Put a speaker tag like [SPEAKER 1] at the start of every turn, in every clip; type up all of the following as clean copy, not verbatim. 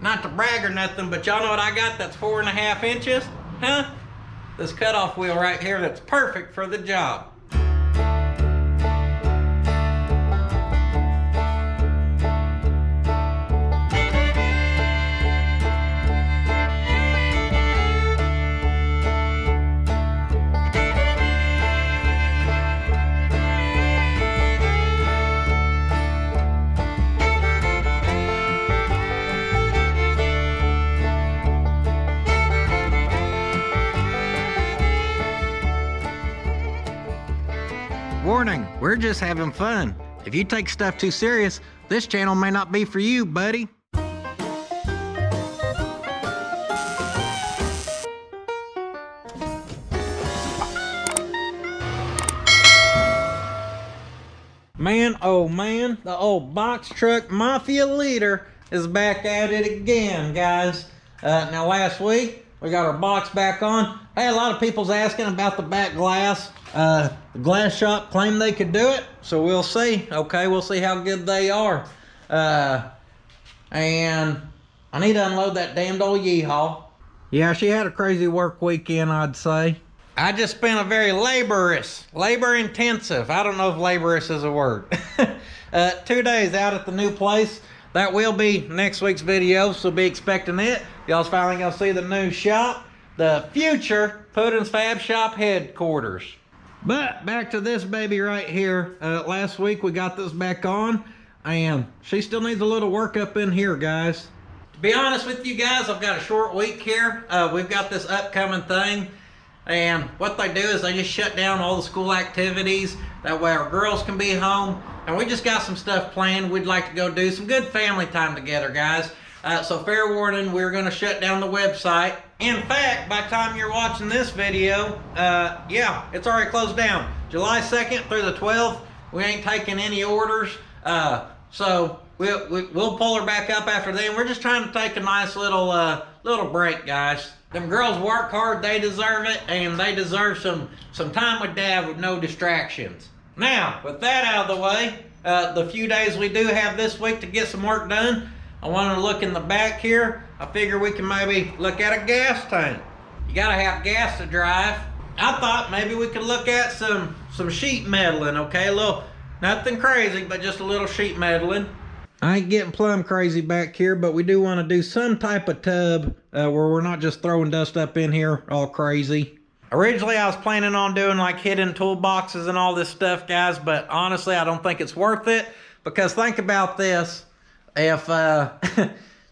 [SPEAKER 1] Not to brag or nothing, but y'all know what I got that's 4.5 inches? Huh? This cutoff wheel right here that's perfect for the job. Warning, we're just having fun. If you take stuff too serious, this channel may not be for you, buddy. Man, oh man, the old box truck mafia leader is back at it again, guys. Now last week, we got our box back on. Hey, a lot of people's asking about the back glass. The glass shop claimed they could do it, so we'll see. Okay, we'll see how good they are. And I need to unload that damned old yeehaw. Yeah, she had a crazy work weekend, I'd say. I just spent a very labor-intensive, I don't know if laborious is a word, 2 days out at the new place. That will be next week's video, so be expecting it. Y'all's finally gonna see the new shop, the future Puddin's Fab Shop headquarters. But back to this baby right here. Last week we got this back on, and she still needs a little work up in here, guys. To be honest with you guys, I've got a short week here. We've got this upcoming thing, and what they do is they just shut down all the school activities. That way our girls can be home, and we just got some stuff planned. We'd like to go do some good family time together, guys. So fair warning, we're gonna shut down the website. In fact, by the time you're watching this video, yeah, it's already closed down. July 2nd through the 12th, we ain't taking any orders. So we'll pull her back up after then. We're just trying to take a nice little break, guys. Them girls work hard, they deserve it, and they deserve some time with Dad with no distractions. Now, with that out of the way, the few days we do have this week to get some work done, I want to look in the back here. I figure we can maybe look at a gas tank. You gotta have gas to drive. I thought maybe we could look at some sheet medaling, okay? A little, nothing crazy, but just a little sheet medaling. I ain't getting plumb crazy back here, but we do want to do some type of tub where we're not just throwing dust up in here all crazy. Originally, I was planning on doing like hidden toolboxes and all this stuff, guys, but honestly, I don't think it's worth it, because think about this. If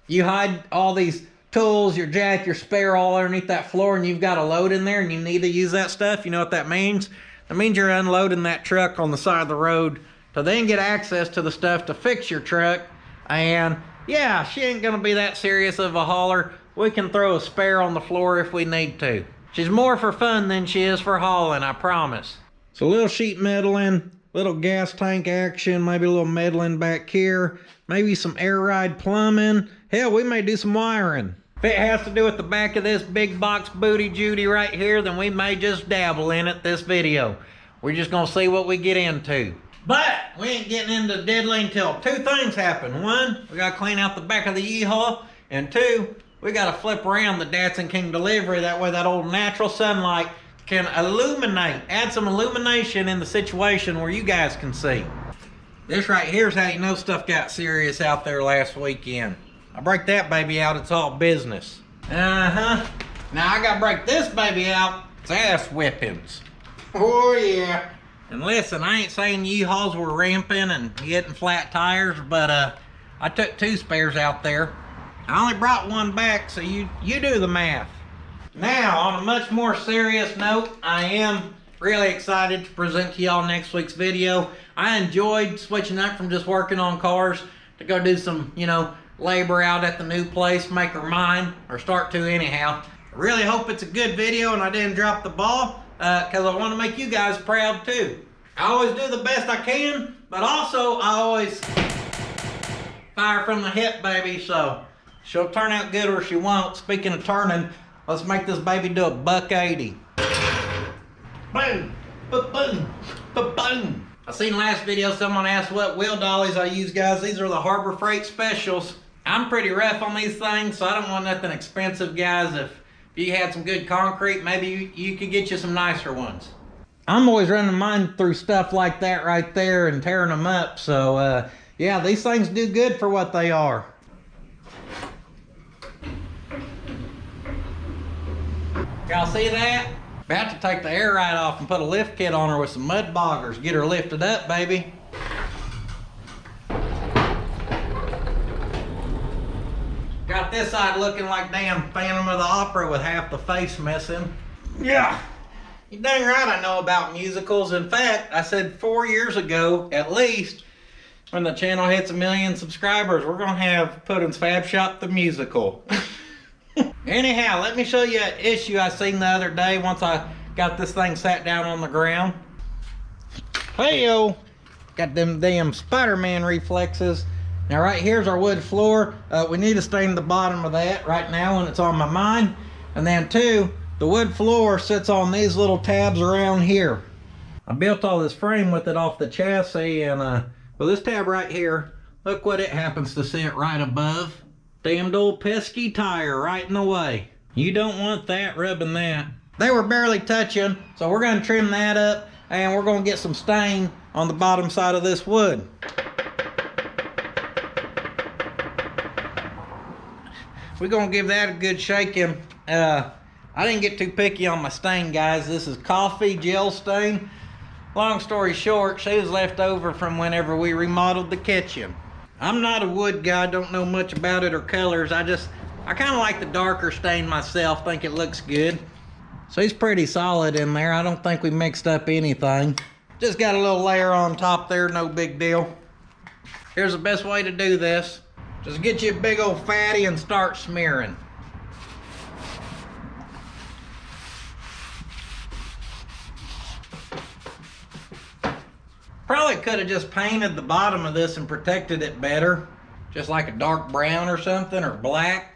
[SPEAKER 1] you hide all these tools, your jack, your spare all underneath that floor, and you've got a load in there and you need to use that stuff, you know what that means? That means you're unloading that truck on the side of the road to then get access to the stuff to fix your truck. And yeah, she ain't gonna be that serious of a hauler. We can throw a spare on the floor if we need to. She's more for fun than she is for hauling, I promise. So a little sheet medaling, little gas tank action, maybe a little medaling back here, maybe some air ride plumbing. Hell, we may do some wiring. If it has to do with the back of this big box booty Judy right here, then we may just dabble in it this video. We're just gonna see what we get into. But we ain't getting into diddling until 2 things happen. 1, we gotta clean out the back of the yeehaw, and 2, we gotta flip around the Datsun King delivery. That way that old natural sunlight can illuminate, add some illumination in the situation where you guys can see. This right here is how you know stuff got serious out there last weekend. I break that baby out, it's all business. Now I gotta break this baby out, it's ass whippings. Oh yeah. And listen, I ain't saying yeehaws were ramping and getting flat tires, but I took 2 spares out there. I only brought 1 back, so you do the math. Now, on a much more serious note, I am really excited to present to y'all next week's video. I enjoyed switching up from just working on cars to go do some, you know, labor out at the new place, make her mine, or start to anyhow. I really hope it's a good video and I didn't drop the ball, because I want to make you guys proud too. I always do the best I can, but also I always fire from the hip, baby, so she'll turn out good or she won't. Speaking of turning, let's make this baby do a $180. Boom, boom, boom. I seen last video someone asked what wheel dollies I use, guys. These are the Harbor Freight Specials. I'm pretty rough on these things, so I don't want nothing expensive, guys. If you had some good concrete, maybe you could get you some nicer ones. I'm always running mine through stuff like that right there and tearing them up. So yeah, these things do good for what they are. Y'all see that? About to take the air right off and put a lift kit on her with some mud boggers. Get her lifted up, baby. Got this side looking like damn Phantom of the Opera with half the face missing. Yeah. You dang right I know about musicals. In fact, I said 4 years ago, at least, when the channel hits 1 million subscribers, we're gonna have Puddin's Fab Shop the musical. Anyhow, let me show you an issue I seen the other day once I got this thing sat down on the ground. Hey-o! Got them damn Spider-Man reflexes. Now right here's our wood floor. We need to stain the bottom of that right now when it's on my mind. And then two, the wood floor sits on these little tabs around here. I built all this frame with it off the chassis, and well, this tab right here, look what it happens to sit right above. Damned old pesky tire right in the way. You don't want that rubbing that. They were barely touching, so we're gonna trim that up and we're gonna get some stain on the bottom side of this wood. We're gonna give that a good shaking. I didn't get too picky on my stain, guys. This is coffee gel stain. Long story short, she was left over from whenever we remodeled the kitchen. I'm not a wood guy, don't know much about it or colors. I kind of like the darker stain myself, think it looks good. So he's pretty solid in there. I don't think we mixed up anything. Just got a little layer on top there, no big deal. Here's the best way to do this. Just get you a big old fatty and start smearing. Probably could have just painted the bottom of this and protected it better. Just like a dark brown or something, or black.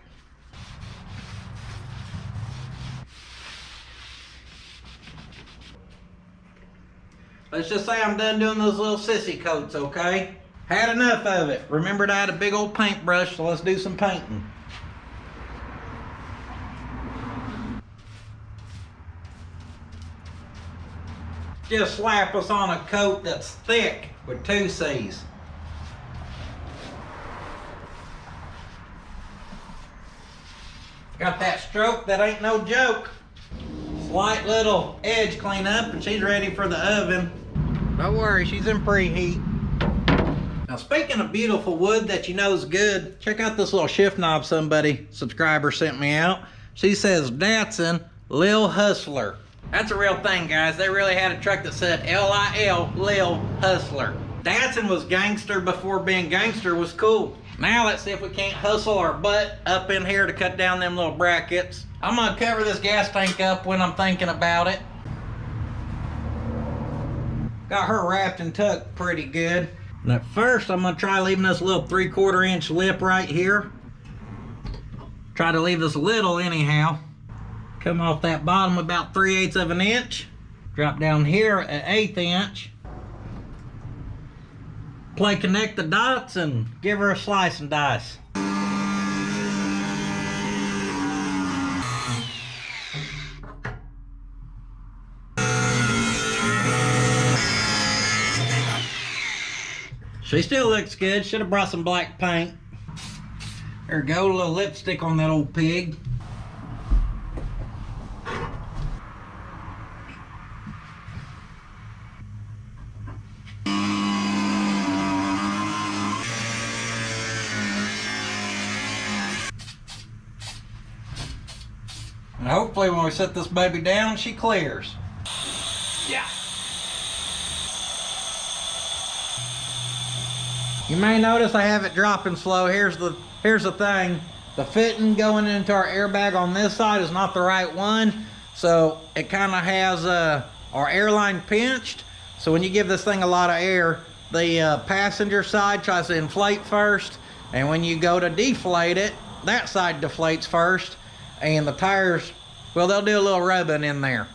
[SPEAKER 1] Let's just say I'm done doing those little sissy coats, okay? Had enough of it. Remembered I had a big old paintbrush, so let's do some painting. Just slap us on a coat that's thick with 2 C's. Got that stroke that ain't no joke. Slight little edge cleanup and she's ready for the oven. Don't worry, she's in preheat. Now speaking of beautiful wood that you know is good, check out this little shift knob subscriber sent me out. She says Datsun Lil Hustler. That's a real thing, guys. They really had a truck that said L-I-L, Lil Hustler. Datsun was gangster before being gangster was cool. Now let's see if we can't hustle our butt up in here to cut down them little brackets. I'm gonna cover this gas tank up when I'm thinking about it. Got her wrapped and tucked pretty good. And at first, I'm gonna try leaving this little 3/4 inch lip right here. Try to leave this little anyhow. Come off that bottom about 3/8 of an inch. Drop down here at 1/8 inch. Play connect the dots and give her a slice and dice. She still looks good. Should have brought some black paint. There we go, a little lipstick on that old pig. And hopefully when we set this baby down, she clears. Yeah. You may notice I have it dropping slow. Here's the thing. The fitting going into our airbag on this side is not the right one. So it kind of has our airline pinched. So when you give this thing a lot of air, the passenger side tries to inflate first. And when you go to deflate it, that side deflates first. And the tires, well, they'll do a little rubbing in there.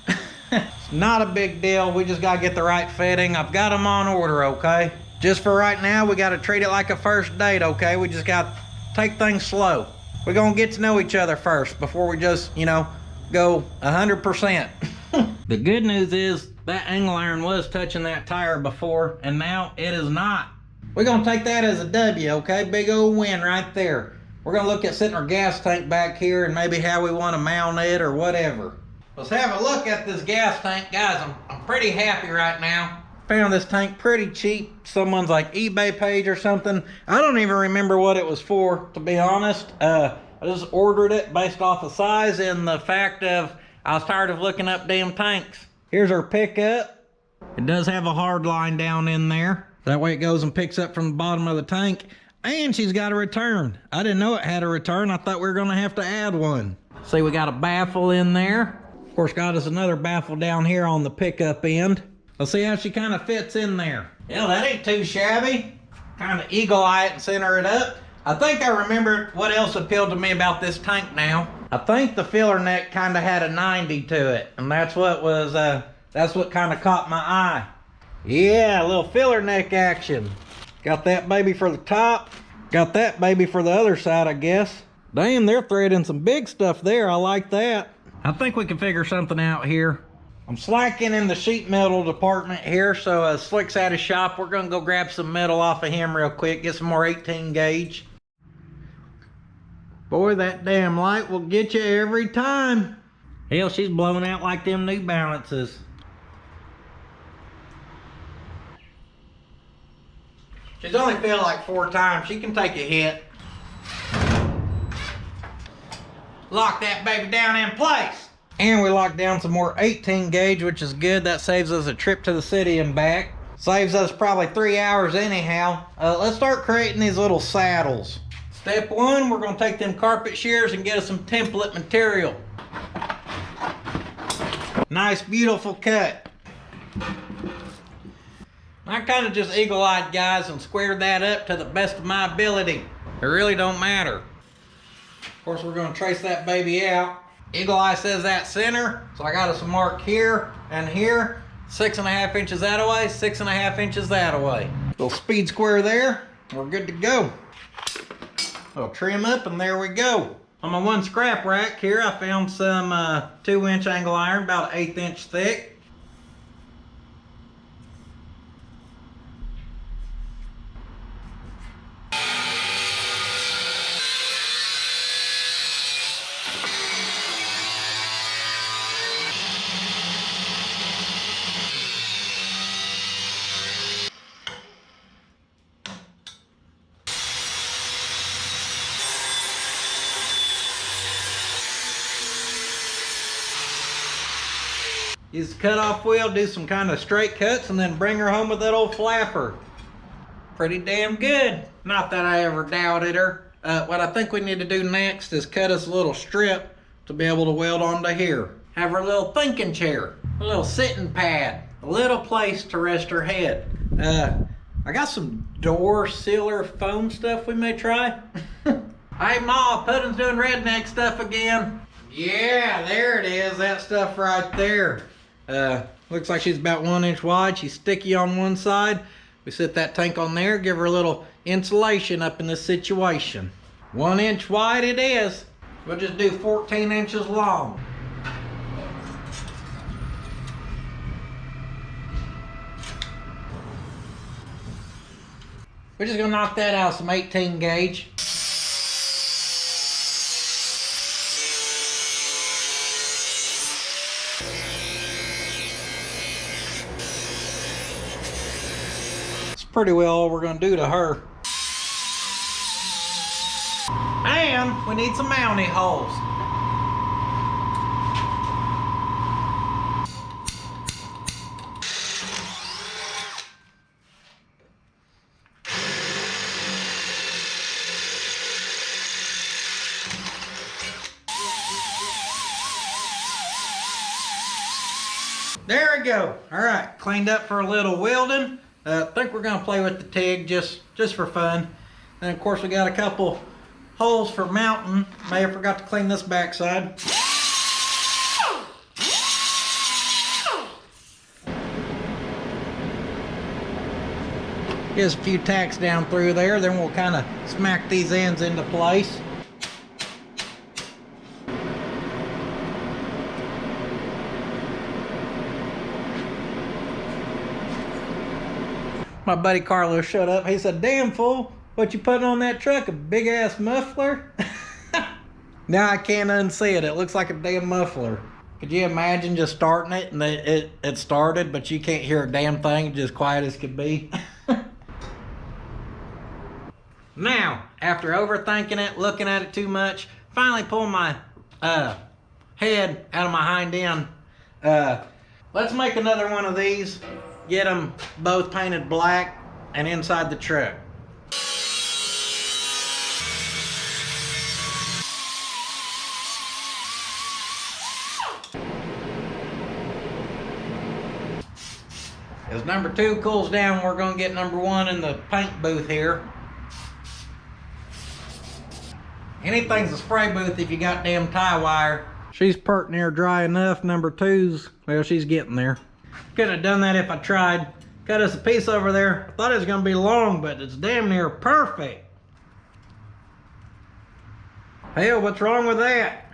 [SPEAKER 1] It's not a big deal. We just got to get the right fitting. I've got them on order, okay? Just for right now, we got to treat it like a first date, okay? We just got take things slow. We're gonna get to know each other first before we just, you know, go 100%. The good news is that angle iron was touching that tire before, and now it is not. We're gonna take that as a W, okay? Big old win right there. We're gonna look at setting our gas tank back here and maybe how we wanna mount it or whatever. Let's have a look at this gas tank. Guys, I'm pretty happy right now. Found this tank pretty cheap. Someone's like eBay page or something. I don't even remember what it was for, to be honest. I just ordered it based off of size and the fact of I was tired of looking up damn tanks. Here's our pickup. It does have a hard line down in there. That way it goes and picks up from the bottom of the tank. And she's got a return. I didn't know it had a return. I thought we were gonna have to add one. See, we got a baffle in there. Of course, got us another baffle down here on the pickup end. Let's see how she kind of fits in there. Yeah, that ain't too shabby. Kind of eagle eye it and center it up. I think I remember what else appealed to me about this tank now. I think the filler neck kind of had a 90 to it, and that's what was that's what kind of caught my eye. Yeah, a little filler neck action. Got that baby for the top. Got that baby for the other side, I guess. Damn, they're threading some big stuff there. I like that. I think we can figure something out here. I'm slacking in the sheet metal department here, so Slick's at his shop. We're gonna go grab some metal off of him real quick, get some more 18 gauge. Boy, that damn light will get you every time. Hell, she's blowing out like them New Balances. She's only filled like 4 times. She can take a hit. Lock that baby down in place. And we locked down some more 18 gauge, which is good. That saves us a trip to the city and back. Saves us probably 3 hours anyhow. Let's start creating these little saddles. Step 1, we're gonna take them carpet shears and get us some template material. Nice, beautiful cut. I kind of just eagle-eyed, guys, and squared that up to the best of my ability. It really don't matter. Of course, we're gonna trace that baby out. Eagle eye says that center, so I got us a mark here and here. 6.5 inches that away, 6.5 inches that away. Little speed square there, we're good to go. Little trim up, and there we go. On my one scrap rack here, I found some 2-inch angle iron, about 1/8 inch thick. Use the cutoff wheel, do some kind of straight cuts, and then bring her home with that old flapper. Pretty damn good. Not that I ever doubted her. What I think we need to do next is cut us a little strip to be able to weld onto here. Have her little thinking chair, a little sitting pad, a little place to rest her head. I got some door sealer foam stuff we may try. Hey Ma, Puddin's doing redneck stuff again. Yeah, there it is, that stuff right there. Looks like she's about 1 inch wide. She's sticky on one side. We set that tank on there, give her a little insulation up in this situation. 1 inch wide it is. We'll just do 14 inches long. We're just gonna knock that out, some 18 gauge. Pretty well all we're gonna do to her. And we need some mounting holes. There we go. All right, cleaned up for a little welding. I think we're gonna play with the TIG just for fun. And of course we got a couple holes for mounting. May have forgot to clean this backside. Just a few tacks down through there, then we'll kind of smack these ends into place. My buddy Carlos showed up. He said, "Damn fool, what you putting on that truck? A big ass muffler?" Now I can't unsee it. It looks like a damn muffler. Could you imagine just starting it and it started, but you can't hear a damn thing, just quiet as could be? Now, after overthinking it, looking at it too much, finally pull my head out of my hind end. Let's make another one of these. Get them both painted black and inside the truck. As number 2 cools down, we're gonna get number 1 in the paint booth here. Anything's a spray booth if you got damn tie wire. She's pert near dry enough. Number 2's, well, she's getting there. Couldn't have done that if I tried. Cut us a piece over there. I thought it was gonna be long, but it's damn near perfect. Hell, what's wrong with that?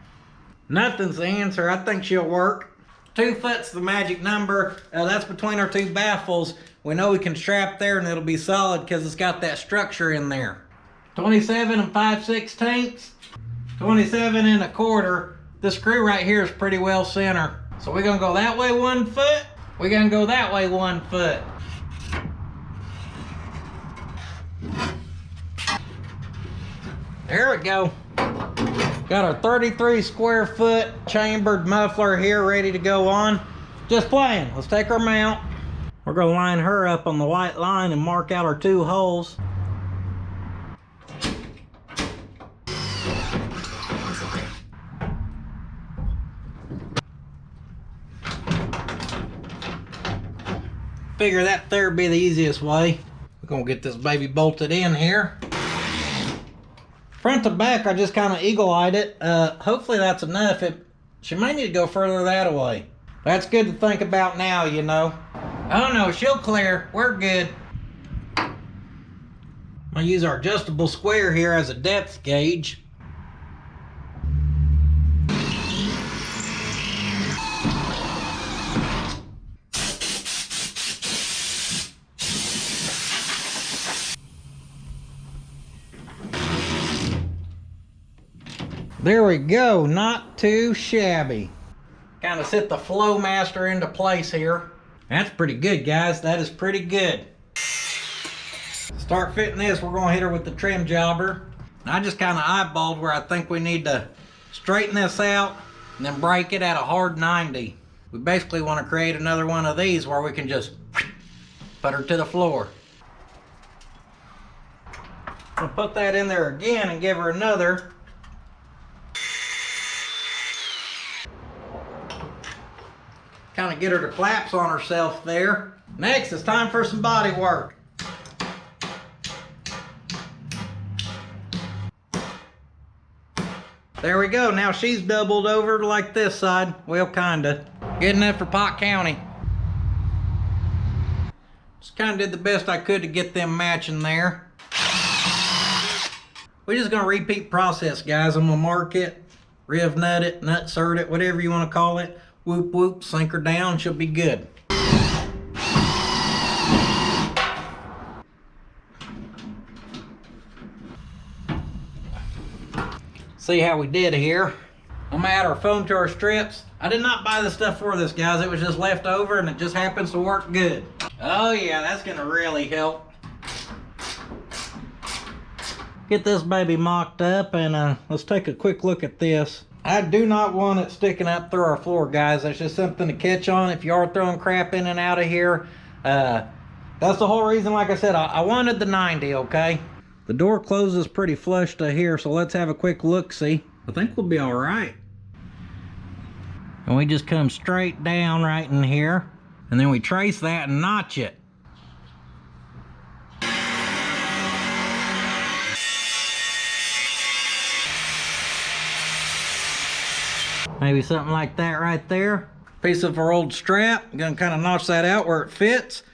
[SPEAKER 1] Nothing's the answer. I think she'll work. 2 foot's the magic number. That's between our 2 baffles. We know we can strap there and it'll be solid because it's got that structure in there. 27 and 5/16, 27 and a quarter. This screw right here is pretty well center. So we're gonna go that way 1 foot. We're gonna go that way 1 foot. There we go. Got our 33 square foot chambered muffler here ready to go on. Just playing. Let's take our mount. We're gonna line her up on the white line and mark out our 2 holes. Figure that there would be the easiest way. We're gonna get this baby bolted in here. Front to back, I just kind of eagle-eyed it. Hopefully that's enough. She may need to go further that way. That's good to think about now, you know. Oh no, she'll clear. We're good. I'm gonna use our adjustable square here as a depth gauge. There we go, not too shabby. Kind of set the flow master into place here. That's pretty good, guys. That is pretty good. Start fitting this, we're gonna hit her with the trim jobber. I just kind of eyeballed where I think we need to straighten this out and then break it at a hard 90. We basically want to create another one of these where we can just put her to the floor. I'll put that in there again and give her another. Kind of get her to collapse on herself there. Next, it's time for some body work. There we go. Now she's doubled over like this side. Well, kinda. Good enough for Pot County. Just kind of did the best I could to get them matching there. We're just gonna repeat process, guys. I'm gonna mark it, riv nut it, nut cert it, whatever you want to call it. Whoop whoop, sink her down, she'll be good. See how we did here. I'm gonna add our foam to our strips. I did not buy the stuff for this, guys. It was just left over and it just happens to work good. Oh yeah, that's gonna really help. Get this baby mocked up and let's take a quick look at this. I do not want it sticking up through our floor, guys. That's just something to catch on if you are throwing crap in and out of here. That's the whole reason, like I said, I wanted the 90, okay? The door closes pretty flush to here, so let's have a quick look-see. I think we'll be all right. And we just come straight down right in here, and then we trace that and notch it. Maybe something like that right there. Piece of our old strap. I'm gonna kind of notch that out where it fits.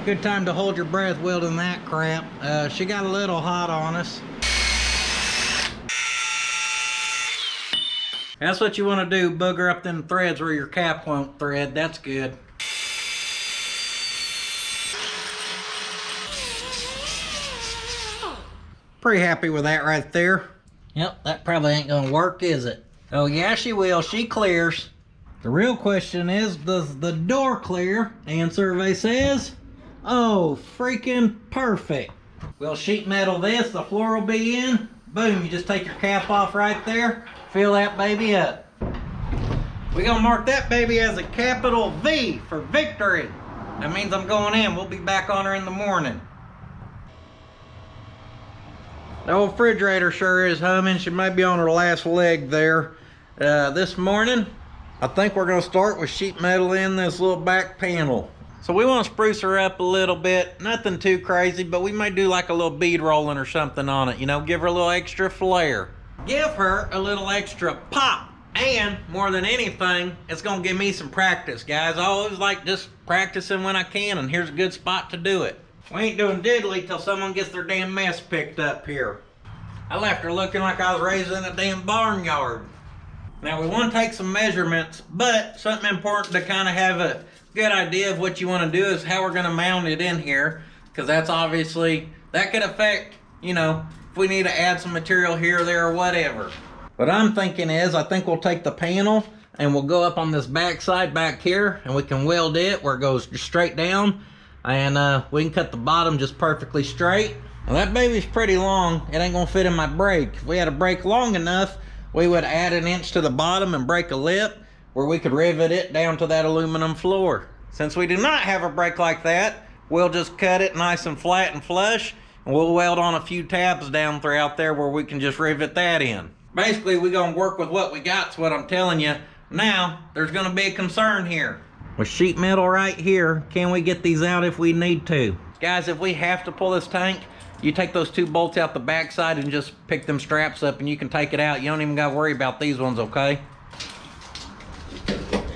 [SPEAKER 1] Good time to hold your breath welding that crap. She got a little hot on us. That's what you want to do, booger up them threads where your cap won't thread. That's good. Pretty happy with that right there. Yep, that probably ain't gonna work, is it? Oh yeah, she will. She clears. The real question is, does the door clear? And survey says, oh, freaking perfect. We'll sheet metal this, the floor will be in. Boom, you just take your cap off right there, fill that baby up. We're gonna mark that baby as a capital V for victory. That means I'm going in. We'll be back on her in the morning. The old refrigerator sure is humming. She might be on her last leg there. This morning, I think we're gonna start with sheet metal in this little back panel. So we want to spruce her up a little bit. Nothing too crazy, but we might do like a little bead rolling or something on it. You know, give her a little extra flair. Give her a little extra pop. And more than anything, it's gonna give me some practice, guys. I always like just practicing when I can, and here's a good spot to do it. We ain't doing diddly till someone gets their damn mess picked up here. I left her looking like I was raised in a damn barnyard. Now we want to take some measurements, but something important to kind of have a good idea of what you want to do is how we're going to mount it in here, because that's obviously, that could affect, you know, if we need to add some material here or there or whatever. What I'm thinking is, I think we'll take the panel and we'll go up on this back side back here, and we can weld it where it goes straight down, and we can cut the bottom just perfectly straight. Now that baby's pretty long. It ain't gonna fit in my brake. If we had a brake long enough, we would add an inch to the bottom and break a lip where we could rivet it down to that aluminum floor. Since we do not have a brake like that, we'll just cut it nice and flat and flush, and we'll weld on a few tabs down throughout there where we can just rivet that in. Basically, we're gonna work with what we got, is what I'm telling you. Now, there's gonna be a concern here. With sheet metal right here, can we get these out if we need to? Guys, if we have to pull this tank, you take those two bolts out the backside and just pick them straps up and you can take it out. You don't even gotta worry about these ones, okay?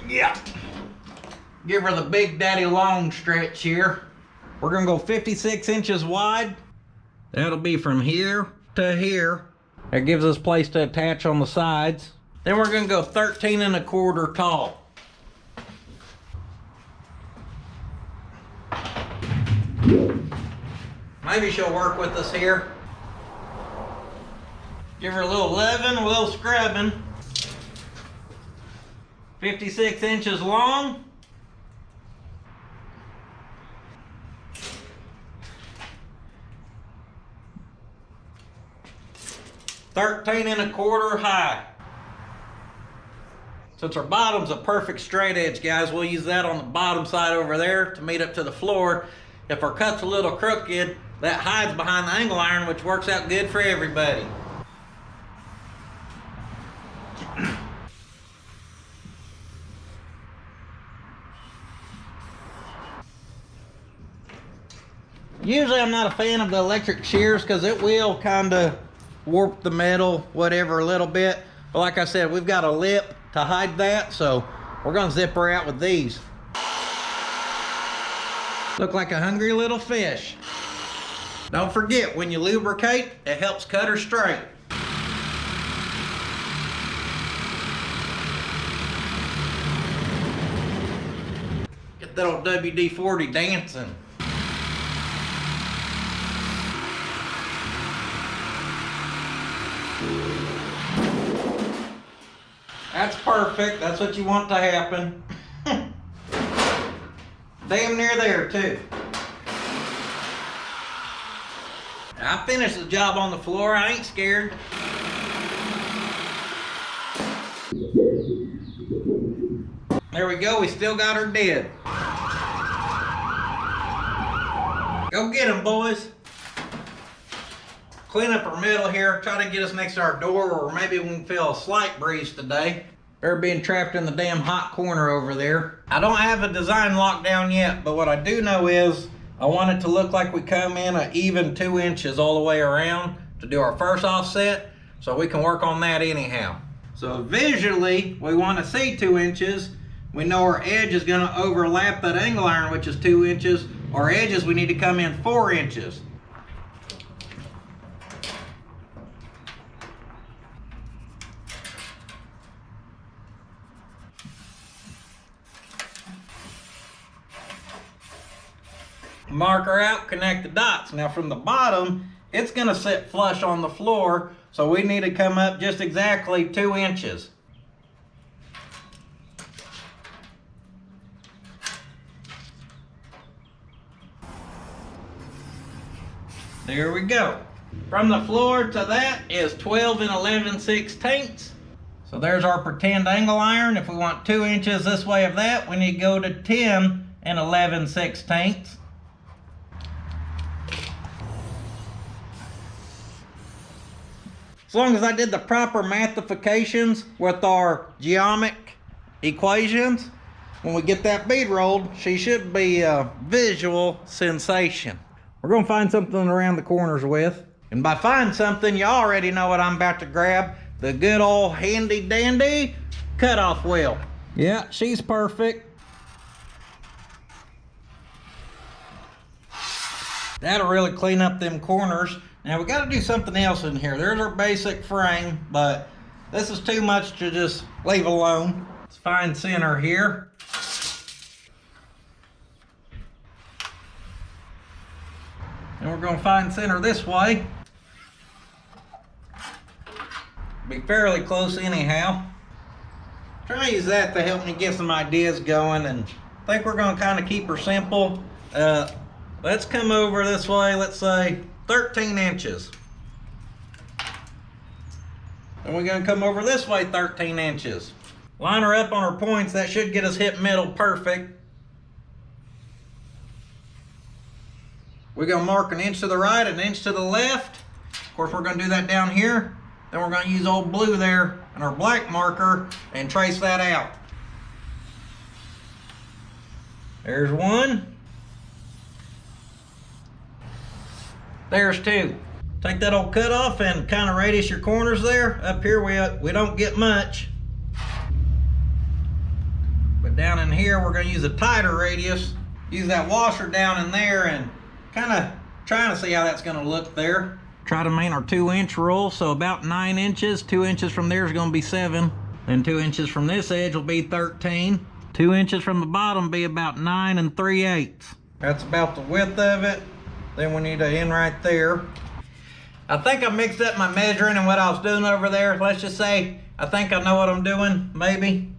[SPEAKER 1] Yeah. Give her the big daddy long stretch here. We're gonna go 56 inches wide. That'll be from here to here. That gives us place to attach on the sides. Then we're gonna go 13 1/4 tall. Maybe she'll work with us here. Give her a little loving, a little scrubbing. 56 inches long. $13 1/4 high. Since our bottom's a perfect straight edge, guys, we'll use that on the bottom side over there to meet up to the floor. If our cut's a little crooked, that hides behind the angle iron, which works out good for everybody. Usually I'm not a fan of the electric shears because it will kind of warp the metal, whatever, a little bit. But like I said, we've got a lip to hide that, so we're gonna zip her out with these. Look like a hungry little fish. Don't forget, when you lubricate, it helps cut her straight. Get that old WD-40 dancing. That's perfect. That's what you want to happen. Damn near there, too. I finished the job on the floor. I ain't scared. There we go. We still got her dead. Go get them, boys. Clean up our middle here. Try to get us next to our door, or maybe we can feel a slight breeze today. They're being trapped in the damn hot corner over there. I don't have a design locked down yet, but what I do know is I want it to look like we come in an even 2 inches all the way around to do our first offset, so we can work on that anyhow. So visually, we want to see 2 inches. We know our edge is going to overlap that angle iron, which is 2 inches. Our edges, we need to come in 4 inches. Marker out, connect the dots. Now from the bottom, it's gonna sit flush on the floor, so we need to come up just exactly 2 inches. There we go. From the floor to that is 12 11/16. So there's our pretend angle iron. If we want 2 inches this way of that, we need to go to 10 11/16. As long as I did the proper mathifications with our geometric equations, when we get that bead rolled, she should be a visual sensation. We're gonna find something around the corners with. And by find something, you already know what I'm about to grab. The good old handy dandy cutoff wheel. Yeah, she's perfect. That'll really clean up them corners. Now we gotta do something else in here. There's our basic frame, but this is too much to just leave alone. Let's find center here. And we're gonna find center this way. Be fairly close anyhow. Try to use that to help me get some ideas going, and I think we're gonna kind of keep her simple. Let's come over this way, let's say 13 inches. And we're gonna come over this way 13 inches. Line her up on her points, that should get us hip middle perfect. We're gonna mark 1 inch to the right, 1 inch to the left. Of course, we're gonna do that down here. Then we're gonna use old blue there and our black marker and trace that out. There's 1. There's 2. Take that old cut off and kind of radius your corners there. Up here we don't get much. But down in here we're gonna use a tighter radius. Use that washer down in there and kind of trying to see how that's gonna look there. Try to maintain our 2 inch rule, so about 9 inches. 2 inches from there is gonna be 7. Then 2 inches from this edge will be 13. 2 inches from the bottom be about 9 3/8. That's about the width of it. Then we need to end right there. I think I mixed up my measuring and what I was doing over there. Let's just say, I think I know what I'm doing, maybe.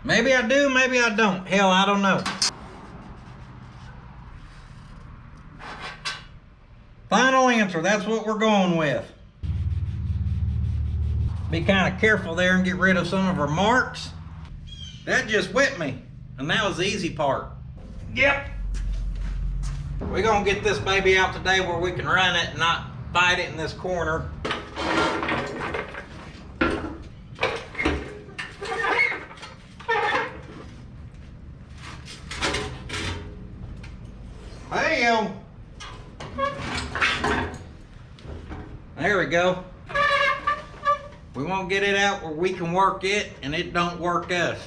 [SPEAKER 1] Maybe I do, maybe I don't. Hell, I don't know. Final answer, that's what we're going with. Be kind of careful there and get rid of some of our marks. That just whipped me, and that was the easy part. Yep. We're gonna get this baby out today where we can run it and not fight it in this corner. Hey-o. There we go. We won't get it out where we can work it and it don't work us.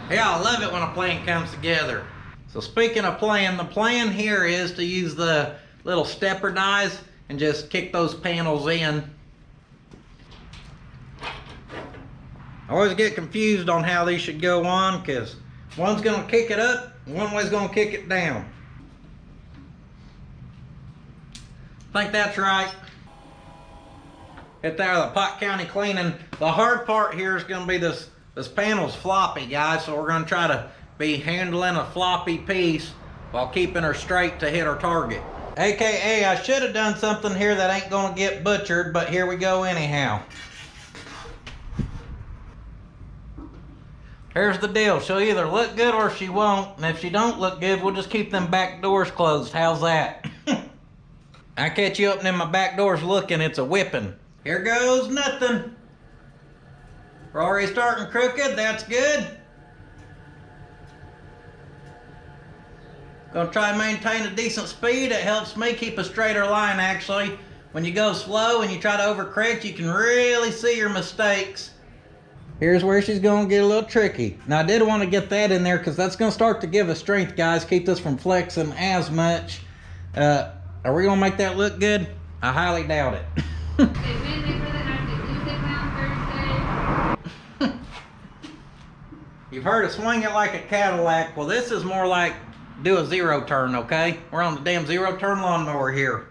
[SPEAKER 1] Yeah, I love it when a plan comes together. So speaking of plan, the plan here is to use the little stepper dies and just kick those panels in. I always get confused on how these should go on because one's gonna kick it up and one way's gonna kick it down. I think that's right. Get there, the pot county cleaning. The hard part here is gonna be this panel's floppy, guys, so we're gonna try to be handling a floppy piece while keeping her straight to hit our target. AKA, I should have done something here that ain't gonna get butchered, but here we go anyhow. Here's the deal, she'll either look good or she won't, and if she don't look good, we'll just keep them back doors closed. How's that? I catch you opening my back doors looking, it's a whipping. Here goes nothing. We're already starting crooked, that's good. Gonna try and maintain a decent speed. It helps me keep a straighter line actually. when you go slow and you try to overcorrect, you can really see your mistakes. Here's where she's gonna get a little tricky. Now I did want to get that in there because that's gonna start to give us strength, guys. Keep this from flexing as much. Are we gonna make that look good? I highly doubt it. You've heard of swing it like a Cadillac. Well, this is more like do a zero turn, okay? We're on the damn zero turn lawnmower here.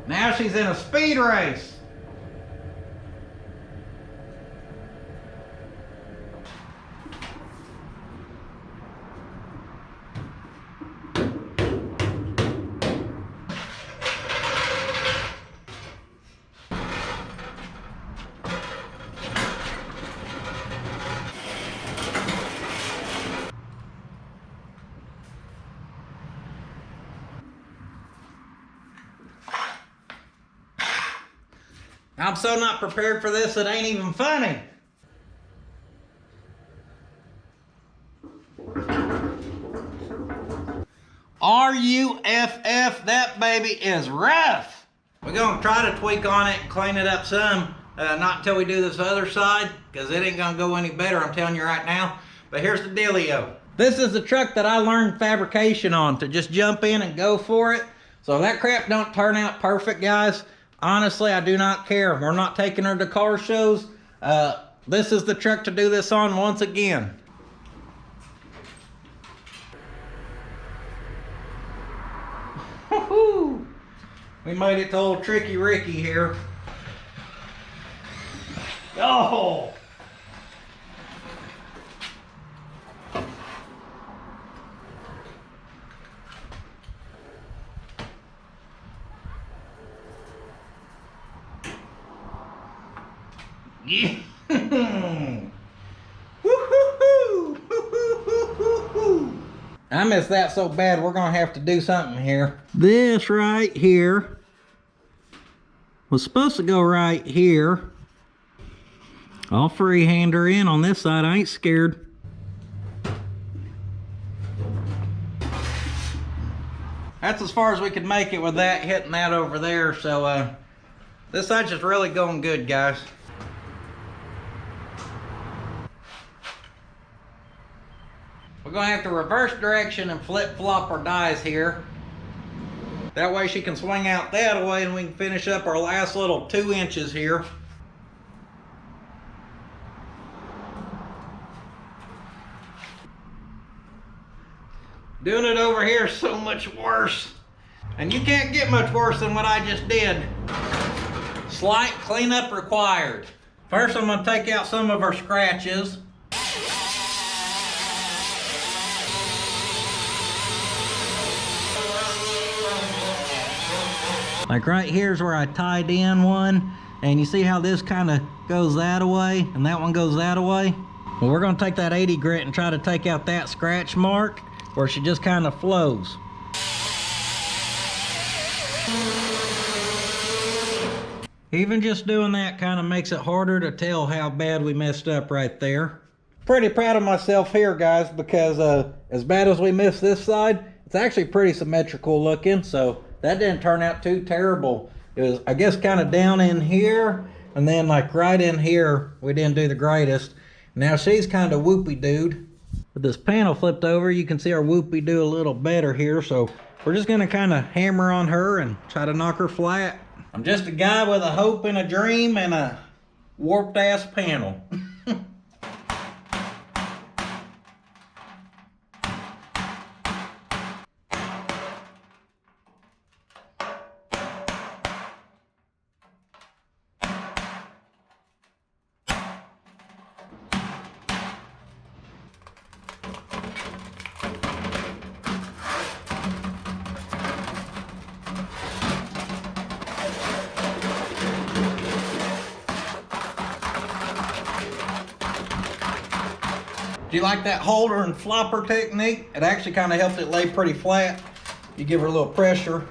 [SPEAKER 1] Now she's in a speed race. I'm so not prepared for this, it ain't even funny. R-U-F-F, that baby is rough. We're gonna try to tweak on it and clean it up some, not until we do this other side, because it ain't gonna go any better, I'm telling you right now. But here's the dealio. This is the truck that I learned fabrication on, to just jump in and go for it. So if that crap don't turn out perfect, guys, honestly, I do not care. We're not taking her to car shows. This is the truck to do this on once again. Woohoo! We made it to old Tricky Ricky here. Oh! Yeah. I miss that so bad, we're gonna have to do something here. This right here was supposed to go right here. I'll freehand her in on this side, I ain't scared. That's as far as we could make it with that hitting that over there, so this side's just really going good, guys. We're gonna have to reverse direction and flip-flop our dies here. That way she can swing out that way and we can finish up our last little 2 inches here. Doing it over here is so much worse. And you can't get much worse than what I just did. Slight cleanup required. First I'm gonna take out some of our scratches. Like right here's where I tied in one, and you see how this kind of goes that way and that one goes that way? Well, we're gonna take that 80 grit and try to take out that scratch mark where she just kind of flows. Even just doing that kind of makes it harder to tell how bad we messed up right there. Pretty proud of myself here, guys, because as bad as we missed this side, it's actually pretty symmetrical looking, so that didn't turn out too terrible. It was, I guess, kind of down in here, and then like right in here, we didn't do the greatest. Now she's kind of whoopie-dooed. With this panel flipped over, you can see our whoopie-doo a little better here, so we're just gonna kind of hammer on her and try to knock her flat. I'm just a guy with a hope and a dream and a warped ass panel. Do you like that holder and flopper technique? It actually kind of helped it lay pretty flat. You give her a little pressure.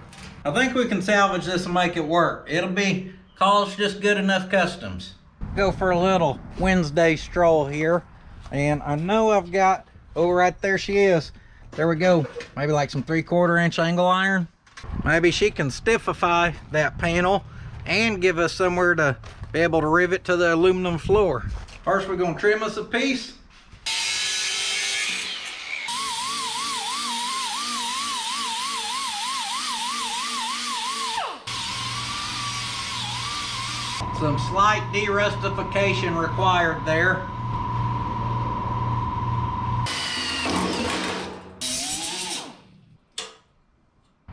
[SPEAKER 1] I think we can salvage this and make it work. It'll be cost just good enough customs. go for a little Wednesday stroll here. And I know I've got, oh, right there she is. There we go. Maybe like some 3/4 inch angle iron. Maybe she can stiffify that panel and give us somewhere to be able to rivet to the aluminum floor. First, we're gonna trim us a piece. Some slight de-rustification required there.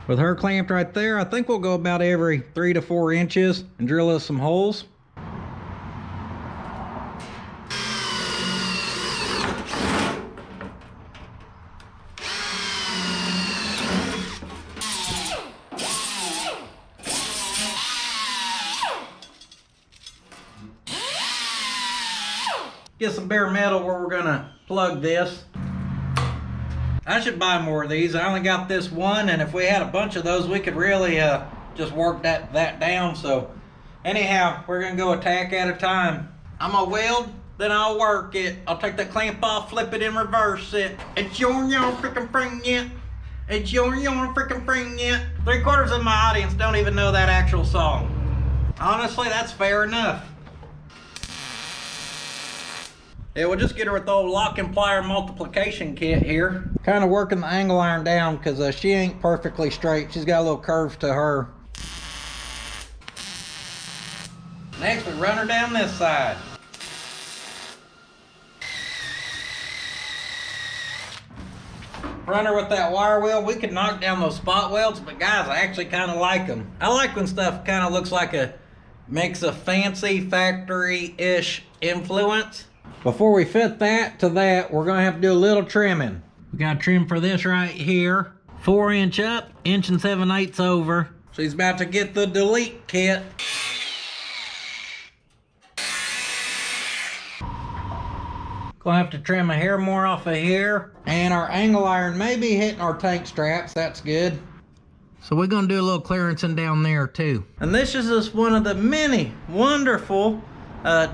[SPEAKER 1] With her clamped right there, I think we'll go about every 3 to 4 inches and drill us some holes. Get some bare metal where we're gonna plug this. I should buy more of these. I only got this one, and if we had a bunch of those, we could really just work that down. So anyhow, we're gonna go a tack at a time. I'm gonna weld, then I'll work it. I'll take that clamp off, flip it, and reverse it. It's your freaking bring it. It's your freaking bring it. 3/4 of my audience don't even know that actual song. Honestly, that's fair enough. Yeah, we'll just get her with the old lock and plier multiplication kit here. Kind of working the angle iron down because she ain't perfectly straight. She's got a little curve to her. Next, we run her down this side. Run her with that wire wheel. We could knock down those spot welds, but guys, I actually kind of like them. I like when stuff kind of looks like makes a fancy factory-ish influence. Before we fit that to that, we're gonna have to do a little trimming. We got trim for this right here. 4 inch up, 1 7/8 over. She's about to get the delete kit. Gonna have to trim a hair more off of here. And our angle iron may be hitting our tank straps, that's good. So we're gonna do a little clearancing down there too. And this is just one of the many wonderful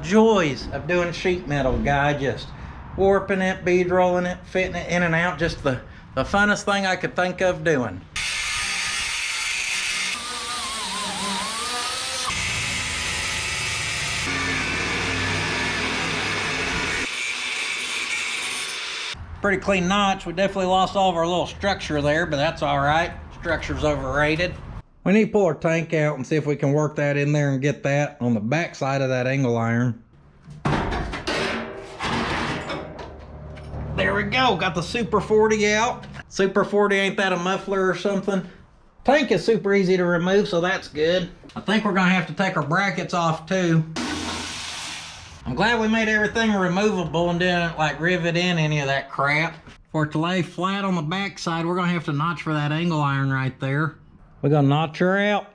[SPEAKER 1] joys of doing sheet metal, guy. Just warping it, bead rolling it, fitting it in and out. Just the funnest thing I could think of doing. Pretty clean notch. We definitely lost all of our little structure there, but that's all right. Structure's overrated. We need to pull our tank out and see if we can work that in there and get that on the back side of that angle iron. There we go, got the Super 40 out. Super 40, ain't that a muffler or something? Tank is super easy to remove, so that's good. I think we're gonna have to take our brackets off too. I'm glad we made everything removable and didn't like rivet in any of that crap. For it to lay flat on the back side, we're gonna have to notch for that angle iron right there. We're gonna notch her out.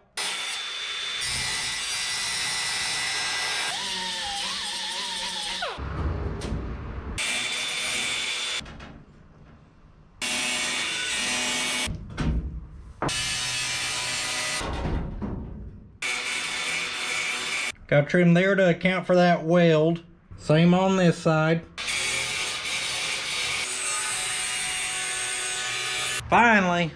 [SPEAKER 1] Got trim there to account for that weld. Same on this side. Finally,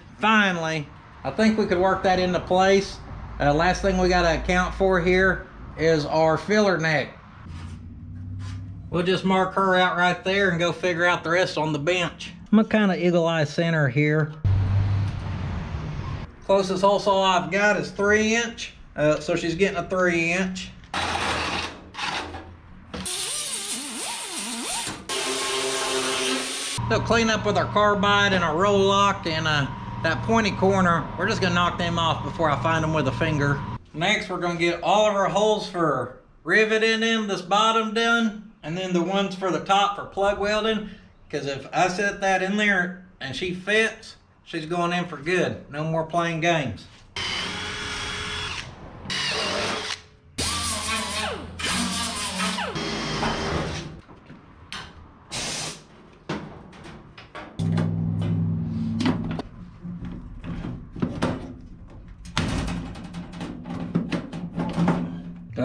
[SPEAKER 1] I think we could work that into place. Last thing we gotta account for here is our filler neck. We'll just mark her out right there and go figure out the rest on the bench. I'm gonna kind of eagle eye center here. Closest hole saw I've got is 3 inch, so she's getting a 3 inch. They'll clean up with our carbide and our roll lock and that pointy corner. We're just gonna knock them off before I find them with a finger. Next, we're gonna get all of our holes for riveting in this bottom done, and then the ones for the top for plug welding. Because if I set that in there and she fits, she's going in for good. No more playing games.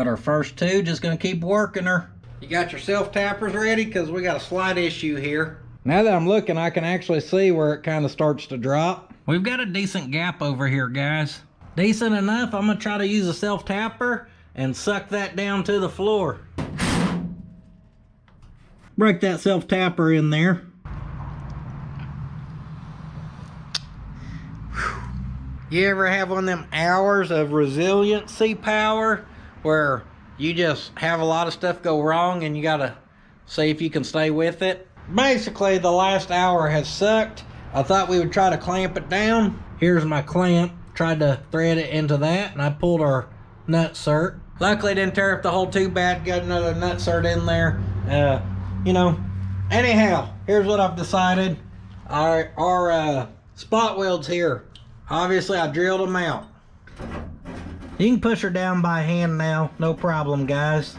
[SPEAKER 1] Got our first two, just gonna keep working her. You got your self-tappers ready? Because we got a slight issue here. Now that I'm looking, I can actually see where it kind of starts to drop. We've got a decent gap over here, guys. Decent enough. I'm gonna try to use a self-tapper and suck that down to the floor. Break that self-tapper in there. You ever have one of them hours of resiliency power where you just have a lot of stuff go wrong and you gotta see if you can stay with it? Basically, the last hour has sucked. I thought we would try to clamp it down. Here's my clamp. Tried to thread it into that, and I pulled our nut cert. Luckily, it didn't tear up the whole too bad. Got another nut cert in there. You know, anyhow, here's what I've decided. Our spot welds here. Obviously, I drilled them out. You can push her down by hand now. No problem, guys.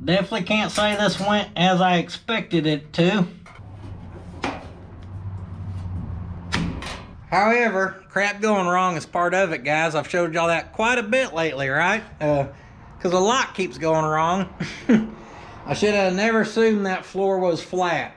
[SPEAKER 1] Definitely can't say this went as I expected it to. However, crap going wrong is part of it, guys. I've showed y'all that quite a bit lately, right? Because a lot keeps going wrong. I should have never assumed that floor was flat.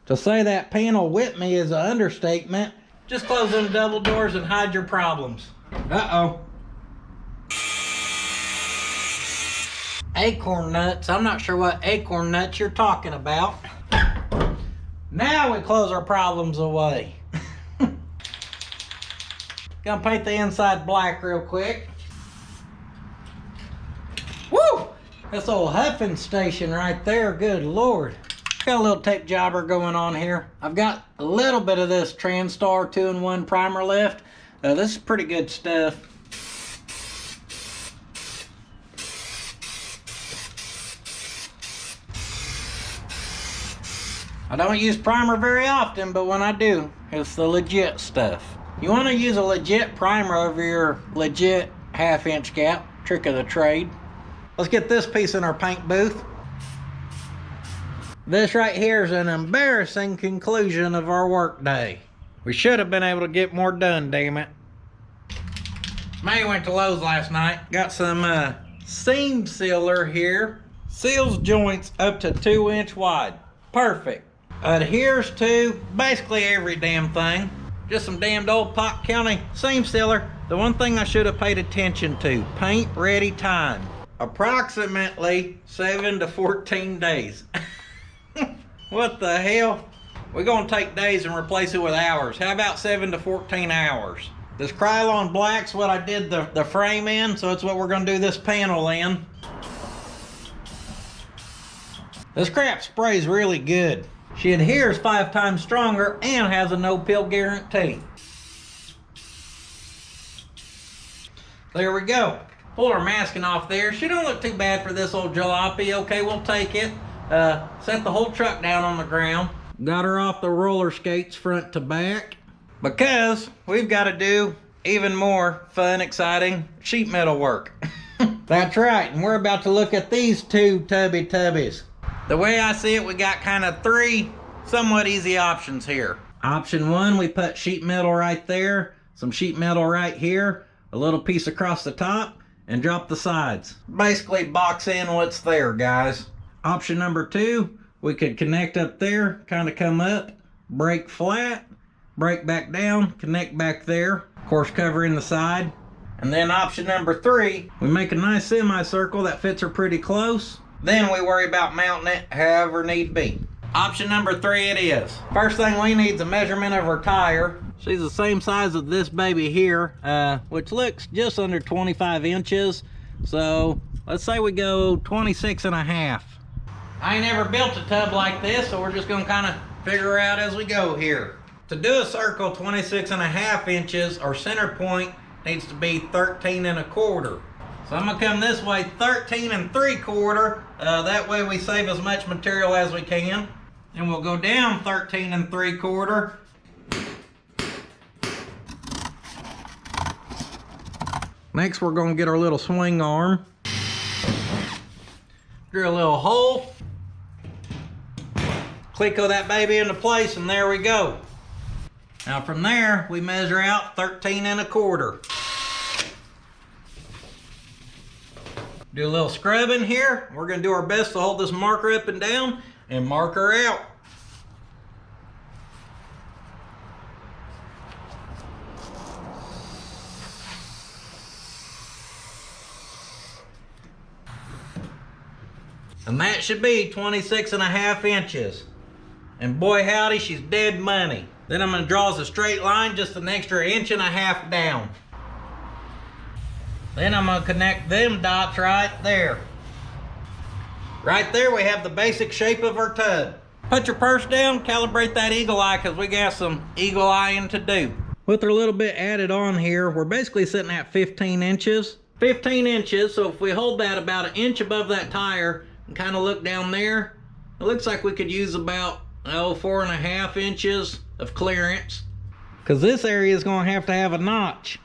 [SPEAKER 1] To say that panel whipped me is an understatement. Just close them double doors and hide your problems. Uh-oh. Acorn nuts. I'm not sure what acorn nuts you're talking about. Now we close our problems away. Gonna paint the inside black real quick. Woo! This old huffing station right there, good Lord. Got a little tape jobber going on here. I've got a little bit of this Transtar 2-in-1 primer left. This is pretty good stuff. I don't use primer very often, but when I do, it's the legit stuff. You want to use a legit primer over your legit 1/2-inch gap. Trick of the trade. Let's get this piece in our paint booth. This right here is an embarrassing conclusion of our work day. We should have been able to get more done, damn it. May went to Lowe's last night. Got some seam sealer here. Seals joints up to 2-inch wide. Perfect. Adheres to basically every damn thing. Just some damned old Pot County seam sealer. The one thing I should have paid attention to, paint ready time. Approximately 7 to 14 days. What the hell? We're gonna take days and replace it with hours. How about 7 to 14 hours? This Krylon black's what I did the frame in, so it's what we're gonna do this panel in. This crap sprays really good. She adheres 5 times stronger and has a no-pill guarantee. There we go. Pull our masking off there. She don't look too bad for this old jalopy. Okay, we'll take it. Set the whole truck down on the ground. Got her off the roller skates front to back. Because we've got to do even more fun, exciting sheet metal work. That's right, and we're about to look at these two tubbies. The way I see it, we got kind of 3 somewhat easy options here. Option 1, we put sheet metal right there, some sheet metal right here, a little piece across the top, and drop the sides. Basically box in what's there, guys. Option number 2, we could connect up there, kind of come up, break flat, break back down, connect back there, of course covering the side. And then option number 3, we make a nice semicircle that fits her pretty close. Then we worry about mounting it however need be. Option number 3 it is. First thing we need is a measurement of her tire. She's the same size as this baby here, which looks just under 25 inches. So let's say we go 26.5. I ain't never built a tub like this, so we're just gonna kind of figure out as we go here. To do a circle 26.5 inches, our center point needs to be 13.25. So I'm gonna come this way 13.75. That way we save as much material as we can. And we'll go down 13.75. Next we're gonna get our little swing arm. Drill a little hole. Clicko that baby into place, and there we go. Now from there, we measure out 13 1/4. Do a little scrubbing here. We're gonna do our best to hold this marker up and down and mark her out. And that should be 26 1/2 inches. And boy howdy, she's dead money. Then I'm gonna draw us a straight line just an extra 1.5 inches down. Then I'm gonna connect them dots right there. Right there we have the basic shape of our tub. Put your purse down, calibrate that eagle eye, because we got some eagle eyeing to do. With a little bit added on here, we're basically sitting at 15 inches. 15 inches, so if we hold that about 1 inch above that tire and kind of look down there, it looks like we could use about 4.5 inches of clearance. Because this area is gonna have to have a notch.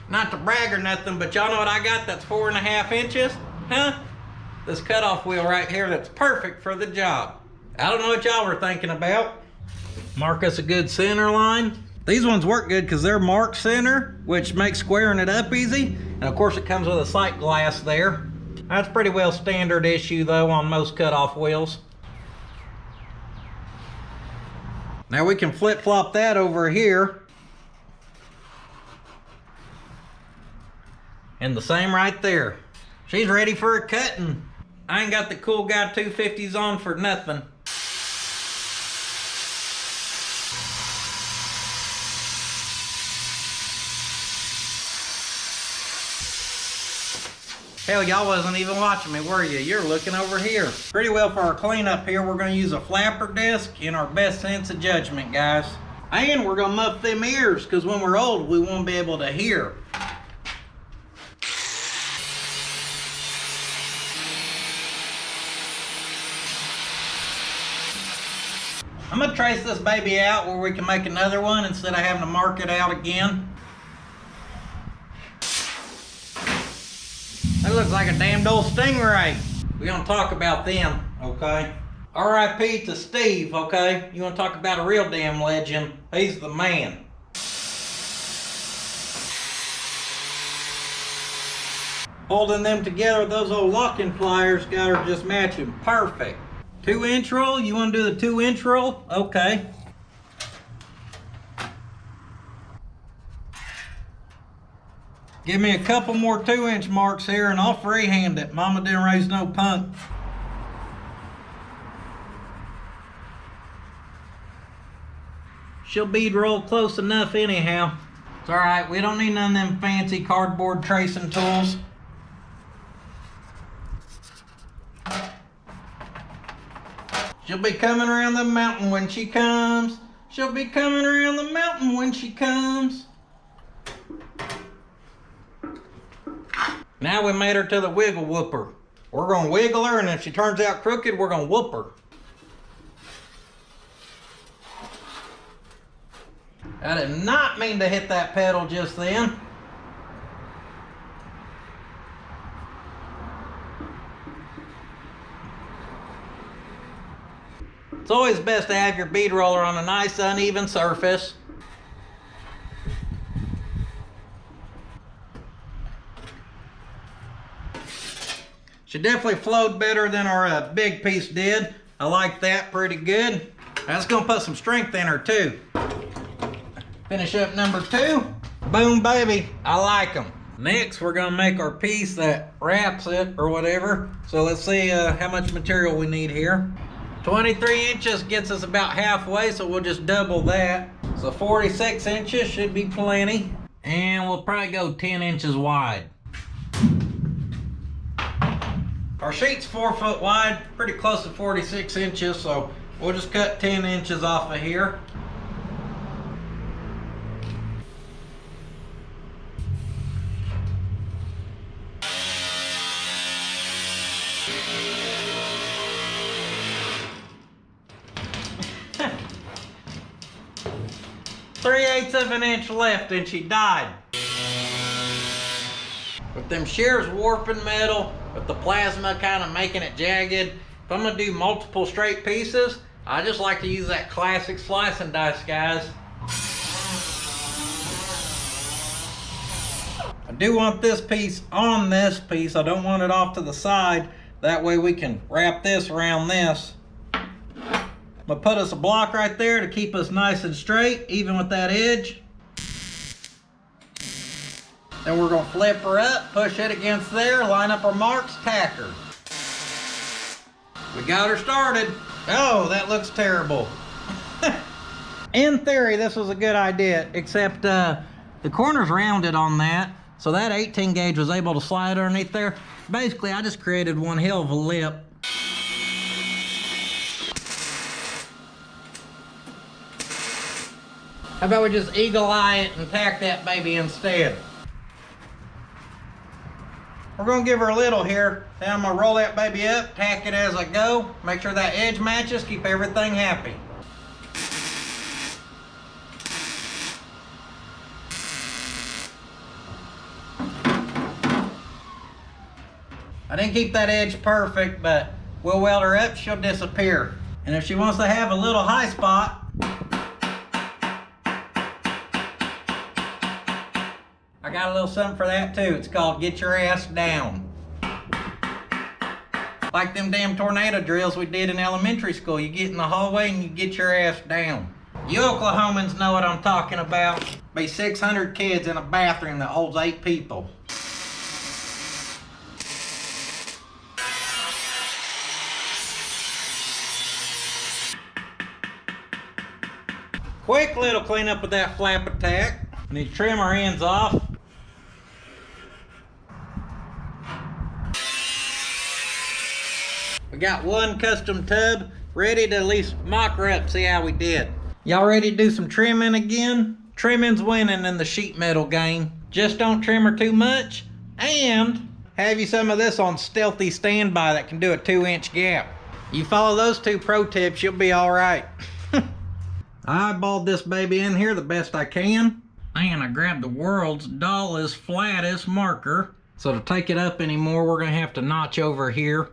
[SPEAKER 1] Not to brag or nothing, but y'all know what I got that's 4.5 inches? Huh? This cutoff wheel right here that's perfect for the job. I don't know what y'all were thinking about. Mark us a good center line. These ones work good because they're marked center, which makes squaring it up easy. And of course it comes with a sight glass there. That's pretty well standard issue though on most cutoff wheels. Now we can flip-flop that over here. And the same right there. She's ready for a cutting. I ain't got the Cool Guy 250s on for nothing. Hell, y'all wasn't even watching me, were you? You're looking over here. Pretty well for our cleanup here, we're gonna use a flapper disc in our best sense of judgment, guys. And we're gonna muff them ears, because when we're old, we won't be able to hear. I'm gonna trace this baby out where we can make another one instead of having to mark it out again. That looks like a damned old stingray. We're gonna talk about them, okay? R.I.P. to Steve, okay? You wanna talk about a real damn legend? He's the man. Holding them together with those old locking pliers got her just matching perfect. 2-inch roll? You want to do the 2-inch roll? Okay. Give me a couple more 2-inch marks here and I'll freehand it. Mama didn't raise no punk. She'll bead roll close enough anyhow. It's alright, we don't need none of them fancy cardboard tracing tools. She'll be coming around the mountain when she comes. She'll be coming around the mountain when she comes. Now we made her to the wiggle whooper. We're gonna wiggle her, and if she turns out crooked, we're gonna whoop her. I did not mean to hit that pedal just then. It's always best to have your bead roller on a nice uneven surface. She definitely flowed better than our big piece did. I like that pretty good. That's gonna put some strength in her too. Finish up number 2. Boom, baby, I like them. Next, we're gonna make our piece that wraps it or whatever. So let's see how much material we need here. 23 inches gets us about halfway, so we'll just double that. So 46 inches should be plenty. And we'll probably go 10 inches wide. Our sheet's 4 foot wide, pretty close to 46 inches, so we'll just cut 10 inches off of here. Three-eighths of an inch left and she died. With them shears warping metal, with the plasma kind of making it jagged. If I'm gonna do multiple straight pieces, I just like to use that classic slice and dice, guys. I do want this piece on this piece. I don't want it off to the side. That way we can wrap this around this. I'm gonna put us a block right there to keep us nice and straight, even with that edge. Then we're gonna flip her up, push it against there, line up our marks, tack her. We got her started. Oh, that looks terrible. In theory, this was a good idea, except the corner's rounded on that, so that 18 gauge was able to slide underneath there. Basically, I just created one hell of a lip. How about we just eagle eye it and tack that baby instead? We're gonna give her a little here. Then I'm gonna roll that baby up, tack it as I go. Make sure that edge matches, keep everything happy. I didn't keep that edge perfect, but we'll weld her up, she'll disappear. And if she wants to have a little high spot, I got a little something for that too. It's called Get Your Ass Down. Like them damn tornado drills we did in elementary school. You get in the hallway and you get your ass down. You Oklahomans know what I'm talking about. Be 600 kids in a bathroom that holds 8 people. Quick little cleanup with that flap attack. Need to trim our ends off. We got one custom tub ready to at least mock her up, see how we did. Y'all ready to do some trimming again? Trimming's winning in the sheet metal game. Just don't trim her too much, and have you some of this on stealthy standby that can do a 2-inch gap. You follow those 2 pro tips, you'll be all right. I eyeballed this baby in here the best I can. And I grabbed the world's dullest, flattest marker. So to take it up anymore, we're gonna have to notch over here.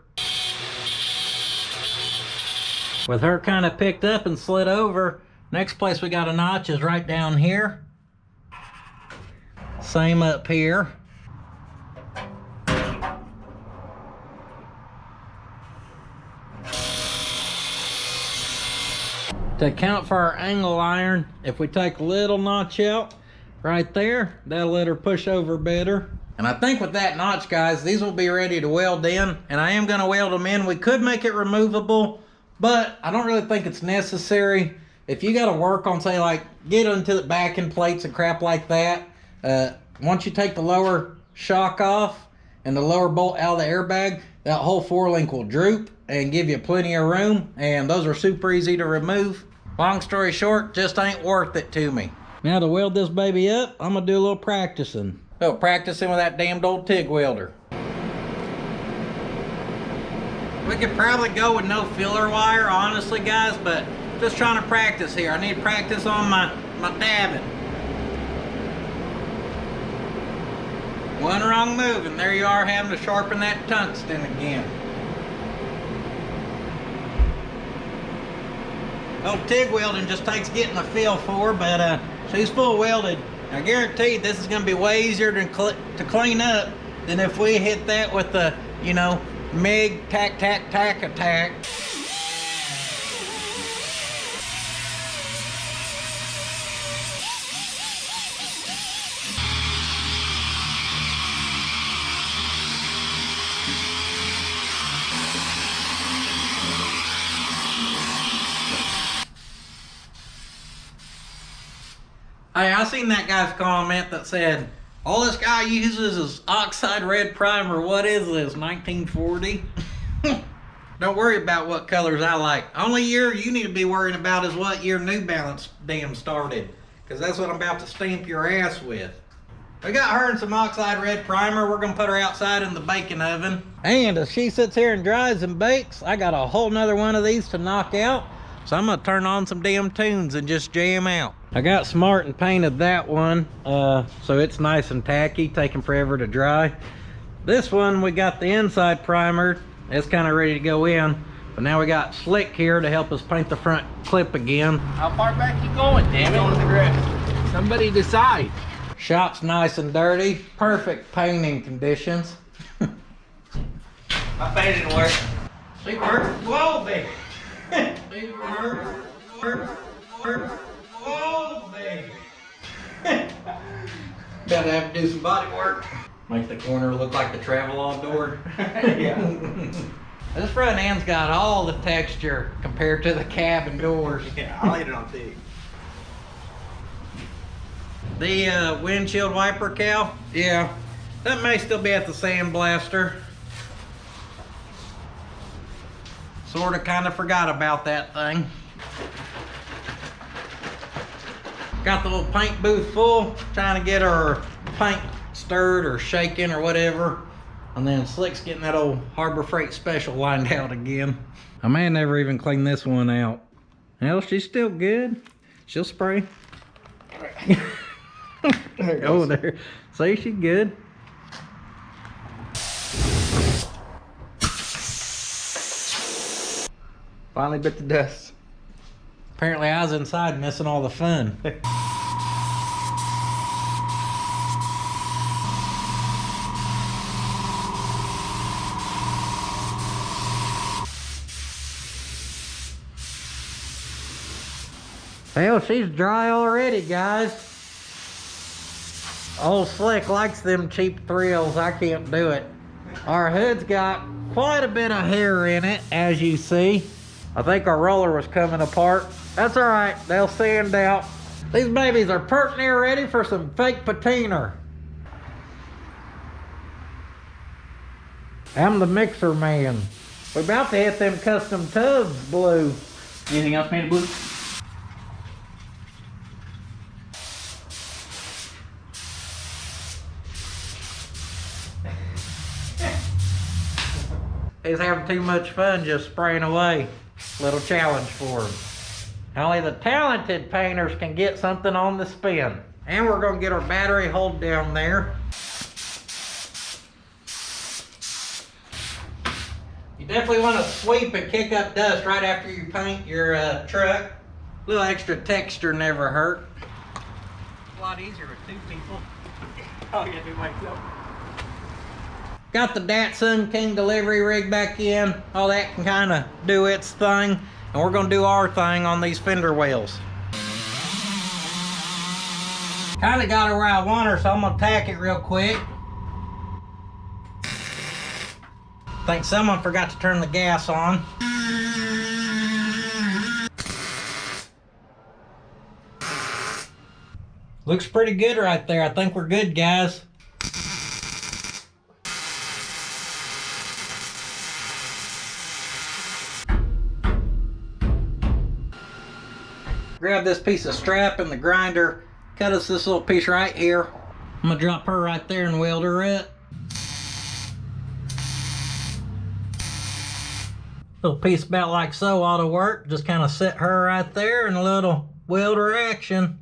[SPEAKER 1] With her kind of picked up and slid over, next place we got a notch is right down here. Same up here. To account for our angle iron, if we take a little notch out right there, that'll let her push over better. And I think with that notch, guys, these will be ready to weld in, and I am gonna weld them in. We could make it removable, but I don't really think it's necessary. If you gotta work on, say, like, get into the backing plates and crap like that, once you take the lower shock off and the lower bolt out of the airbag, that whole 4-link will droop and give you plenty of room, and those are super easy to remove. Long story short, just ain't worth it to me. Now to weld this baby up, I'm gonna do a little practicing. Practicing with that damned old TIG welder. We could probably go with no filler wire, honestly, guys, but just trying to practice here. I need to practice on my dabbing. One wrong move, and there you are having to sharpen that tungsten again. Oh, TIG welding just takes getting a feel for, but she's full welded. I guarantee this is going to be way easier to clean up than if we hit that with the, you know, MIG tack attack. Hey, I seen that guy's comment that said, all this guy uses is oxide red primer. What is this, 1940? Don't worry about what colors I like. Only year you need to be worrying about is what year New Balance damn started. Because that's what I'm about to stamp your ass with. We got her in some oxide red primer. We're going to put her outside in the baking oven. And as she sits here and dries and bakes, I got a whole nother one of these to knock out. So I'm going to turn on some damn tunes and just jam out. I got smart and painted that one, so it's nice and tacky, taking forever to dry. This one, we got the inside primer. It's kind of ready to go in. But now we got Slick here to help us paint the front clip again.
[SPEAKER 2] How far back you going, damn it? Going to the grass. Somebody decide.
[SPEAKER 1] Shop's nice and dirty. Perfect painting conditions.
[SPEAKER 2] My painting work.
[SPEAKER 1] See, perfect. Whoa, baby. See, perfect. Whoa, baby. Gotta have to do some body work. Make the corner look like the travel-on door.
[SPEAKER 2] Yeah.
[SPEAKER 1] This front end's got all the texture compared to the cabin doors.
[SPEAKER 2] Yeah, I'll eat it on thick.
[SPEAKER 1] The windshield wiper cowl, yeah, that may still be at the sandblaster. Sorta kinda forgot about that thing. Got the little paint booth full, trying to get our paint stirred or shaken or whatever. And then Slick's getting that old Harbor Freight Special lined out again. I may never even clean this one out. Hell, she's still good. She'll spray. Oh, there. See, she's good. Finally bit the dust. Apparently I was inside missing all the fun. Hell, she's dry already, guys. Old Slick likes them cheap thrills. I can't do it. Our hood's got quite a bit of hair in it, as you see. I think our roller was coming apart. That's all right, they'll sand out. These babies are pert near ready for some fake patina. I'm the mixer man. We're about to hit them custom tubs blue.
[SPEAKER 2] Anything else painted blue?
[SPEAKER 1] He's having too much fun just spraying away. Little challenge for him. Only the talented painters can get something on the spin. And we're gonna get our battery hold down there. You definitely want to sweep and kick up dust right after you paint your truck. A little extra texture never hurt.
[SPEAKER 2] A lot easier with two people. Oh, yeah, do myself.
[SPEAKER 1] Got the Datsun King delivery rig back in. All that can kind of do its thing. And we're going to do our thing on these fender wells. Kind of got her where I want her, so I'm going to tack it real quick. Think someone forgot to turn the gas on. Looks pretty good right there. I think we're good, guys. Grab this piece of strap and the grinder, cut us this little piece right here. I'm gonna drop her right there and weld her up. Little piece about like so ought to work. Just kind of set her right there and a little welder action.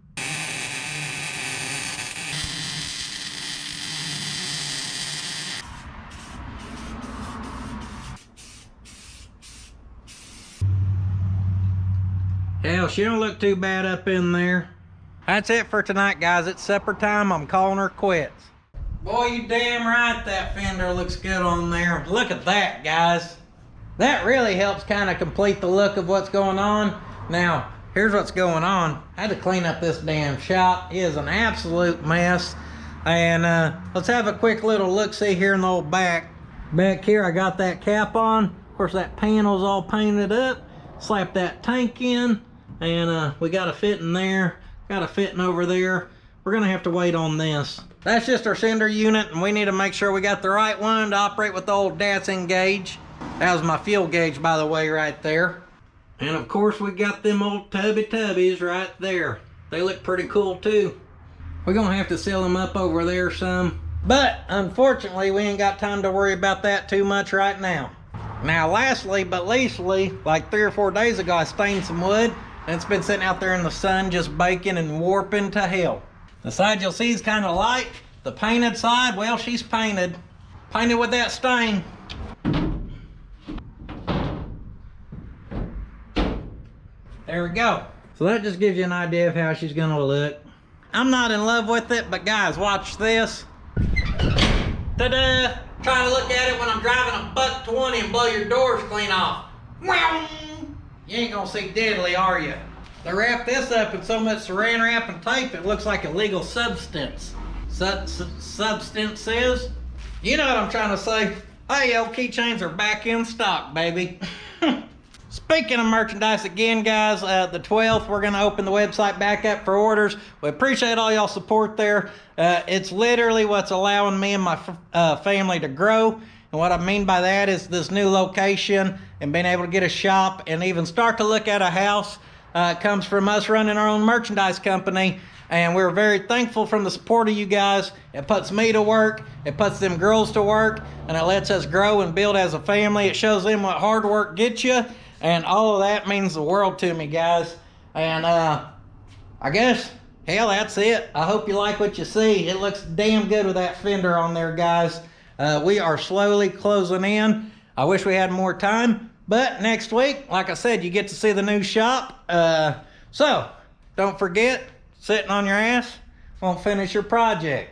[SPEAKER 1] Hell, she don't look too bad up in there. That's it for tonight, guys. It's supper time. I'm calling her quits. Boy, you damn right that fender looks good on there. Look at that, guys. That really helps kind of complete the look of what's going on. Now, here's what's going on. I had to clean up this damn shop. It is an absolute mess. And let's have a quick little look-see here in the old back. Back here, I got that cap on. Of course, that panel's all painted up. Slap that tank in. And we got a fitting there, got a fitting over there. We're gonna have to wait on this. That's just our sender unit, and we need to make sure we got the right one to operate with the old Datsun gauge. That was my fuel gauge, by the way, right there. And of course, we got them old tubbies right there. They look pretty cool too. We're gonna have to seal them up over there some. But unfortunately, we ain't got time to worry about that too much right now. Now, lastly but leastly, like 3 or 4 days ago, I stained some wood. And it's been sitting out there in the sun just baking and warping to hell. The side you'll see is kind of light. The painted side, well, she's painted. painted with that stain. There we go. So that just gives you an idea of how she's gonna look. I'm not in love with it, but guys, watch this. Ta-da! Try to look at it when I'm driving a $120 and blow your doors clean off. Wow! You ain't gonna see diddly, are you? They wrap this up in so much saran wrap and tape, it looks like a legal substance. Substances? You know what I'm trying to say. Hey, yo, keychains are back in stock, baby. Speaking of merchandise again, guys, the 12th, we're going to open the website back up for orders. We appreciate all y'all support there. It's literally what's allowing me and my family to grow. And what I mean by that is this new location and being able to get a shop and even start to look at a house comes from us running our own merchandise company. And we're very thankful from the support of you guys. It puts me to work, it puts them girls to work, and it lets us grow and build as a family. It shows them what hard work gets you. And all of that means the world to me, guys. And I guess, hell, that's it. I hope you like what you see. It looks damn good with that fender on there, guys. We are slowly closing in. I wish we had more time. But next week, like I said, you get to see the new shop. So, don't forget, sitting on your ass won't finish your project.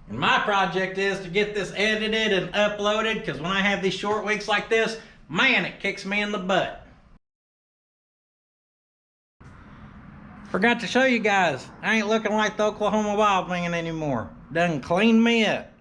[SPEAKER 1] And my project is to get this edited and uploaded, because when I have these short weeks like this, man, it kicks me in the butt. Forgot to show you guys, I ain't looking like the Oklahoma Wild Man anymore. Done cleaned me up.